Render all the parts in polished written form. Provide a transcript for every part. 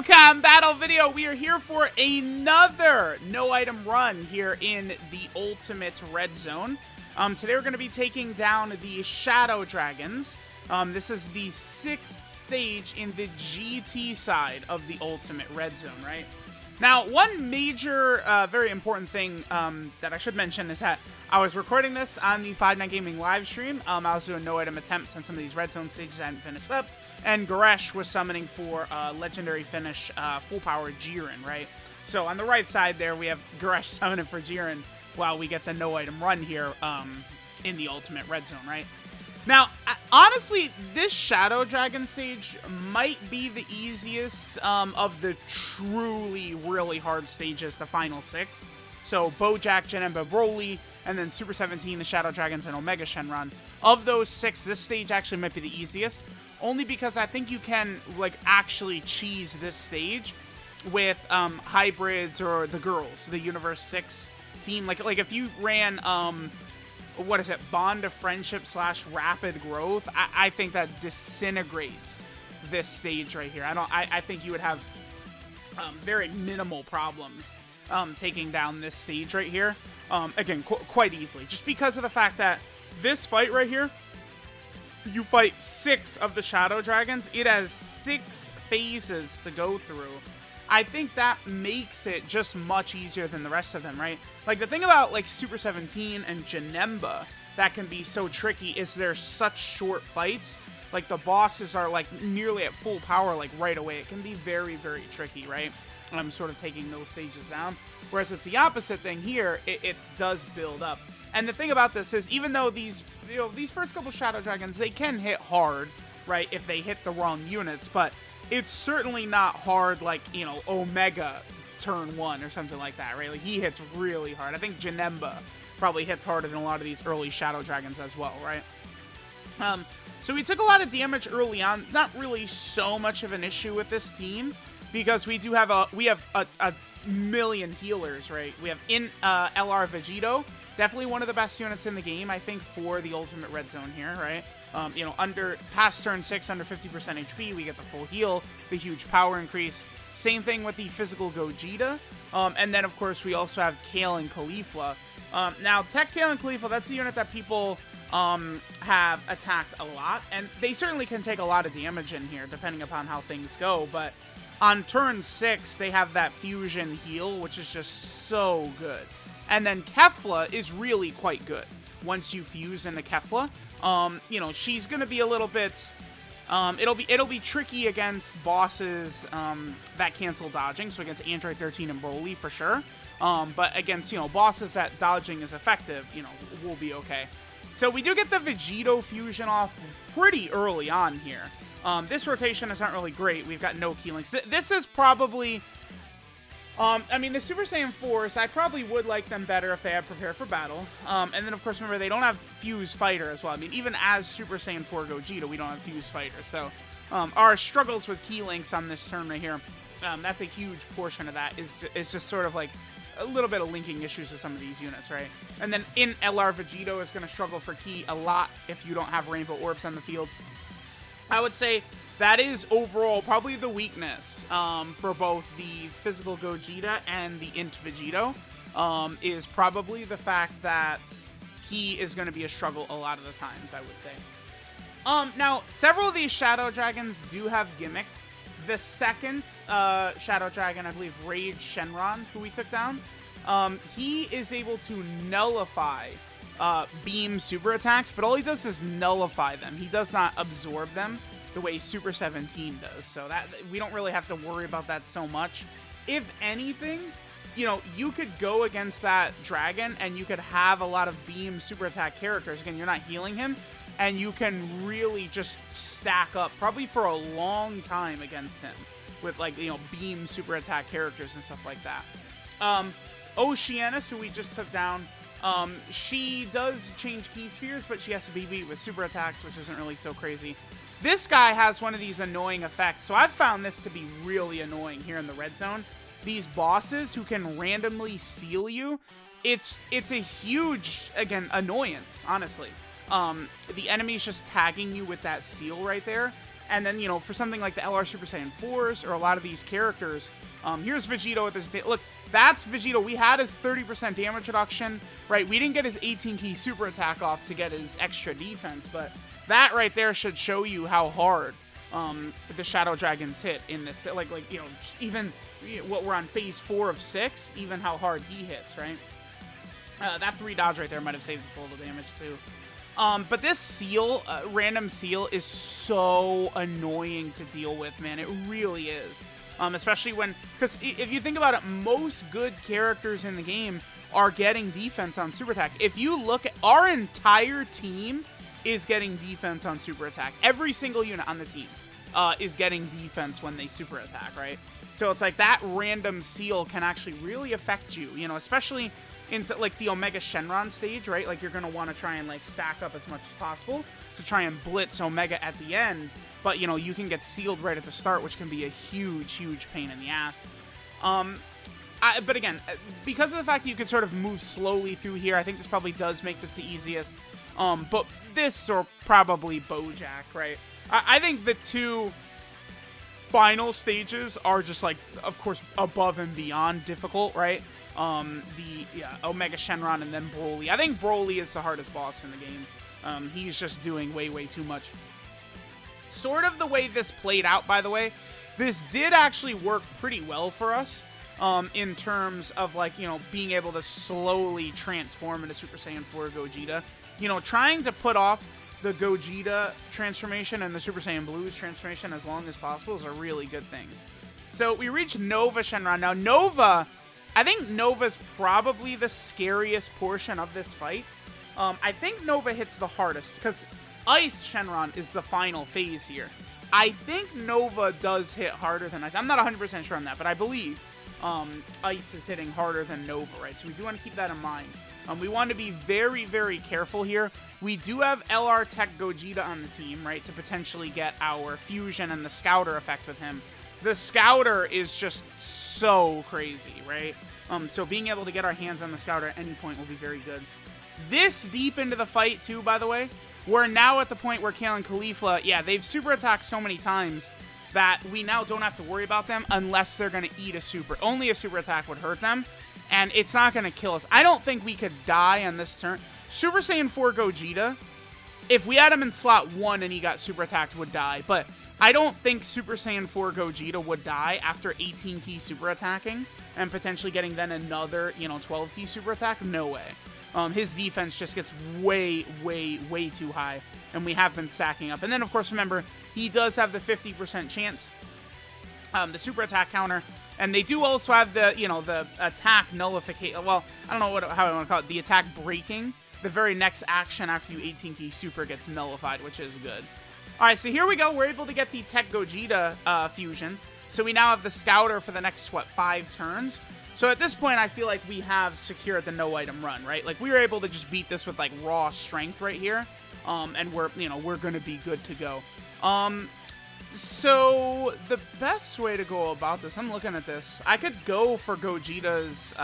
Dokkan battle video. We are here for another no item run here in the Ultimate Red Zone. Today we're going to be taking down the Shadow Dragons. This is the 6th stage in the GT side of the Ultimate Red Zone, right? Now, one major, very important thing that I should mention is that I was recording this on the 5-9 Gaming live stream. I was doing no item attempts on some of these Red Zone stages I hadn't finished up. And Goresh was summoning for legendary finish full power Jiren, right? So on the right side there, we have Goresh summoning for Jiren while we get the no item run here in the Ultimate Red Zone, right? Now, honestly, this Shadow Dragon stage might be the easiest of the truly, really hard stages, the final 6. So, Bojack, Janemba, Broly, and then Super 17, the Shadow Dragons, and Omega Shenron. Of those 6, this stage actually might be the easiest. Only because I think you can, like, actually cheese this stage with hybrids or the girls, the Universe 6 team. Like if you ran... what is it, Bond of Friendship / Rapid Growth, I think that disintegrates this stage right here. I think you would have very minimal problems taking down this stage right here. Again, quite easily. Just because of the fact that this fight right here, you fight 6 of the Shadow Dragons. It has 6 phases to go through. I think that makes it just much easier than the rest of them, right? Like, the thing about, like, Super 17 and Janemba that can be so tricky is they're such short fights. Like, the bosses are, like, nearly at full power, like, right away. It can be very, very tricky, right? I'm sort of taking those stages down. Whereas it's the opposite thing here. It does build up. And the thing about this is, even though these first couple Shadow Dragons, they can hit hard, right, if they hit the wrong units, but it's certainly not hard like, Omega turn 1 or something like that, right? Like, he hits really hard. I think Janemba probably hits harder than a lot of these early Shadow Dragons as well, right? So we took a lot of damage early on. Not really so much of an issue with this team because we have a million healers, right? We have LR Vegito, definitely one of the best units in the game, I think, for the Ultimate Red Zone here, right? Past turn 6, under 50% HP, we get the full heal, the huge power increase. Same thing with the physical Gogeta. And then, of course, we also have Kale and Caulifla. Now, Tech Kale and Caulifla, that's a unit that people have attacked a lot. And they certainly can take a lot of damage in here, depending upon how things go. But on turn 6, they have that fusion heal, which is just so good. And then Kefla is really quite good once you fuse into Kefla. She's going to be a little bit, it'll be tricky against bosses that cancel dodging, so against Android 13 and Broly for sure. But against, bosses that dodging is effective, we'll be okay. So we do get the Vegito fusion off pretty early on here. This rotation is not really great. We've got no key links. This is probably... the Super Saiyan 4s, I probably would like them better if they had Prepare for Battle. And then, of course, remember, they don't have Fuse Fighter as well. I mean, even as Super Saiyan 4 Gogeta, we don't have Fuse Fighter. So, our struggles with key links on this turn right here, that's a huge portion of that, is just sort of like a little bit of linking issues with some of these units, right? And then in LR Vegito is going to struggle for key a lot if you don't have Rainbow Orbs on the field. I would say that is overall probably the weakness for both the physical Gogeta and the Int Vegito, is probably the fact that he is going to be a struggle a lot of the times, I would say. Now, several of these Shadow Dragons do have gimmicks. The second Shadow Dragon, I believe, Rage Shenron, who we took down, he is able to nullify beam super attacks, but all he does is nullify them. He does not absorb them the way Super 17 does, so that we don't really have to worry about that so much. If anything, you could go against that dragon and you could have a lot of beam super attack characters. Again, you're not healing him, and you can really just stack up probably for a long time against him with, like, beam super attack characters and stuff like that. Oceanus, who we just took down, she does change key spheres, but she has to be beat with super attacks, which isn't really so crazy. This guy has one of these annoying effects, so I've found this to be really annoying here in the Red Zone. These bosses who can randomly seal you, it's a huge, again, annoyance, honestly. The enemy's just tagging you with that seal right there, And then, you know, for something like the LR Super Saiyan 4s or a lot of these characters, here's Vegito with this. Look, that's Vegito. We had his 30% damage reduction, right? We didn't get his 18 key super attack off to get his extra defense, but that right there should show you how hard the Shadow Dragons hit in this. Like you know, even what we're on phase 4 of 6, even how hard he hits, right? That 3 dodge right there might have saved us a little damage too. But this seal, random seal, is so annoying to deal with, man. It really is. Especially when, because if you think about it, most good characters in the game are getting defense on super attack. If you look at our entire team is getting defense on super attack. Every single unit on the team is getting defense when they super attack, right? So it's like that random seal can actually really affect you, you know, especially in like the Omega Shenron stage, right? Like you're going to want to try and like stack up as much as possible to try and blitz Omega at the end. But, you know, you can get sealed right at the start, which can be a huge, huge pain in the ass. But again, because of the fact that you can sort of move slowly through here, I think this probably does make this the easiest. But this or probably Bojack, right? I think the 2 final stages are just like, of course, above and beyond difficult, right? Omega Shenron and then Broly. I think Broly is the hardest boss in the game. He's just doing way, way too much. Sort of the way this played out, by the way, this did actually work pretty well for us in terms of, like, you know, being able to slowly transform into Super Saiyan 4 Gogeta. You know, trying to put off the Gogeta transformation and the Super Saiyan Blues transformation as long as possible is a really good thing. So we reached Nova Shenron. Now, Nova, I think Nova's probably the scariest portion of this fight. I think Nova hits the hardest because Ice Shenron is the final phase here. I think Nova does hit harder than Ice. I'm not 100% sure on that, but I believe Ice is hitting harder than Nova, right? So we do want to keep that in mind. We want to be very, very careful here. We do have LR Tech Gogeta on the team, right, to potentially get our fusion and the Scouter effect with him. The Scouter is just so crazy, right? So being able to get our hands on the Scouter at any point will be very good. This deep into the fight, too, by the way, we're now at the point where Kale and Caulifla, yeah, they've super attacked so many times that we now don't have to worry about them unless they're going to eat a super. Only a super attack would hurt them, and it's not going to kill us. I don't think we could die on this turn. Super Saiyan 4 Gogeta, if we had him in slot 1 and he got super attacked, would die, but I don't think Super Saiyan 4 Gogeta would die after 18 key super attacking and potentially getting then another, you know, 12 key super attack. No way. His defense just gets way, way, way too high, and we have been stacking up. And then, of course, remember, he does have the 50% chance, the super attack counter, and they do also have the, you know, the attack nullification. Well, I don't know how I want to call it. The attack breaking. The very next action after you 18 key super gets nullified, which is good. All right, so here we go. We're able to get the Tech Gogeta fusion. So we now have the Scouter for the next, 5 turns? So at this point, I feel like we have secured the no-item run, right? Like, we were able to just beat this with, like, raw strength right here. And we're going to be good to go. So the best way to go about this, I'm looking at this. I could go for Gogeta's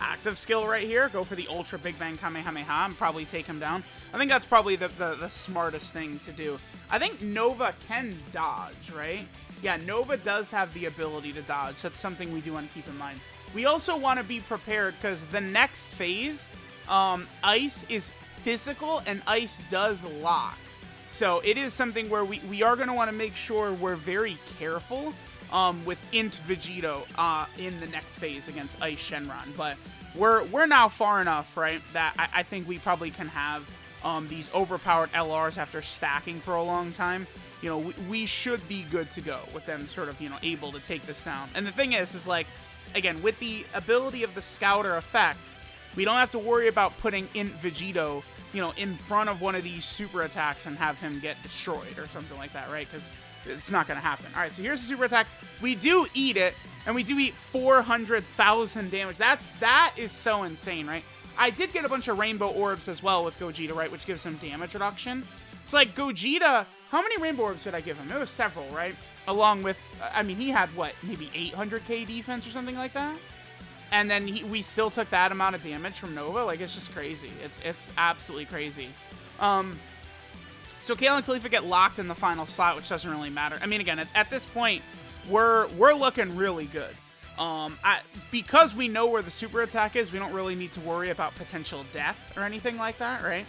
active skill right here. Go for the Ultra Big Bang Kamehameha and probably take him down. I think that's probably the smartest thing to do. I think Nova can dodge, right? Yeah, Nova does have the ability to dodge. That's something we do want to keep in mind. We also want to be prepared because the next phase, Ice is physical and Ice does lock. So it is something where we are going to want to make sure we're very careful with Int Vegito in the next phase against Ice Shenron. But we're now far enough, right, that I think we probably can have these overpowered LRs after stacking for a long time. You know, we should be good to go with them sort of, you know, able to take this down. And the thing is like, again, with the ability of the Scouter effect, we don't have to worry about putting Int Vegito, you know, in front of one of these super attacks and have him get destroyed or something like that, right? Because it's not going to happen. All right, so here's the super attack. We do eat it, and we do eat 400,000 damage. That is so insane, right? I did get a bunch of rainbow orbs as well with Gogeta, right, which gives him damage reduction. So, like, Gogeta, how many rainbow orbs did I give him? It was several, right? Along with, I mean, he had, what, maybe 800k defense or something like that? And then we still took that amount of damage from Nova. Like, it's just crazy. It's absolutely crazy. So Kale and Khalifa get locked in the final slot, which doesn't really matter. I mean, again, at this point, we're looking really good. Because we know where the super attack is, we don't really need to worry about potential death or anything like that, right?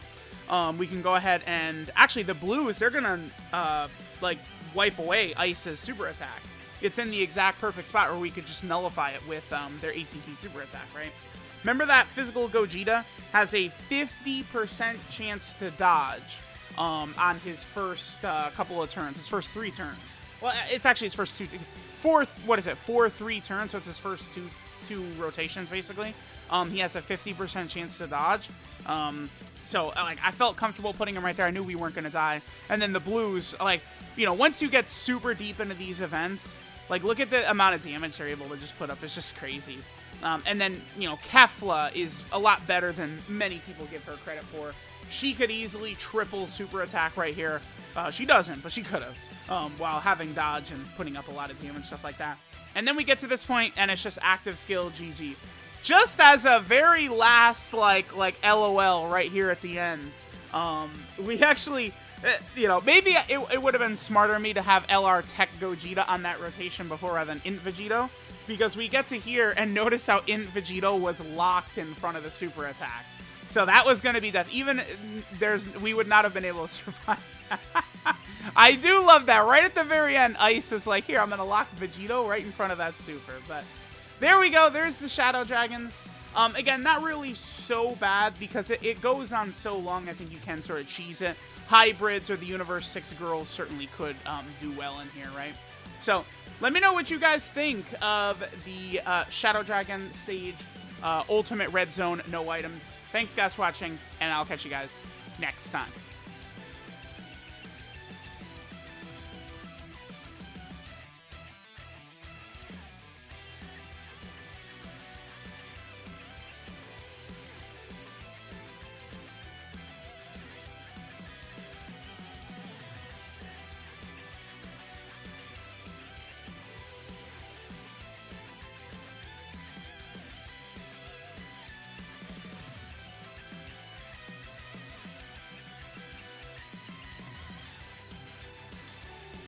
We can go ahead and... Actually, the blues, they're going to, like, wipe away Ice's super attack. It's in the exact perfect spot where we could just nullify it with their 18-key super attack, right? Remember that physical Gogeta has a 50% chance to dodge on his first couple of turns, his first 3 turns. Well, it's actually his first 4-3 turns, so it's his first two rotations, basically. He has a 50% chance to dodge. So, like, I felt comfortable putting him right there. I knew we weren't going to die. And then the blues, like, you know, once you get super deep into these events, like, look at the amount of damage they're able to just put up. It's just crazy. And then, you know, Kefla is a lot better than many people give her credit for. She could easily triple super attack right here. She doesn't, but she could have, while having dodge and putting up a lot of damage, stuff like that. And then we get to this point, and it's just active skill GG. Just as a very last, like LOL right here at the end, we actually, you know, maybe it would have been smarter of me to have LR Tech Gogeta on that rotation before rather than Int Vegito, because we get to here and notice how Int Vegito was locked in front of the super attack. So that was going to be death. Even we would not have been able to survive. I do love that. Right at the very end, Ice is like, here, I'm going to lock Vegito right in front of that super. But there we go. There's the Shadow Dragons. Again, not really so bad because it goes on so long. I think you can sort of cheese it. Hybrids or the Universe 6 girls certainly could do well in here, right? So let me know what you guys think of the Shadow Dragon stage, Ultimate Red Zone, no items. Thanks, guys, for watching, and I'll catch you guys next time.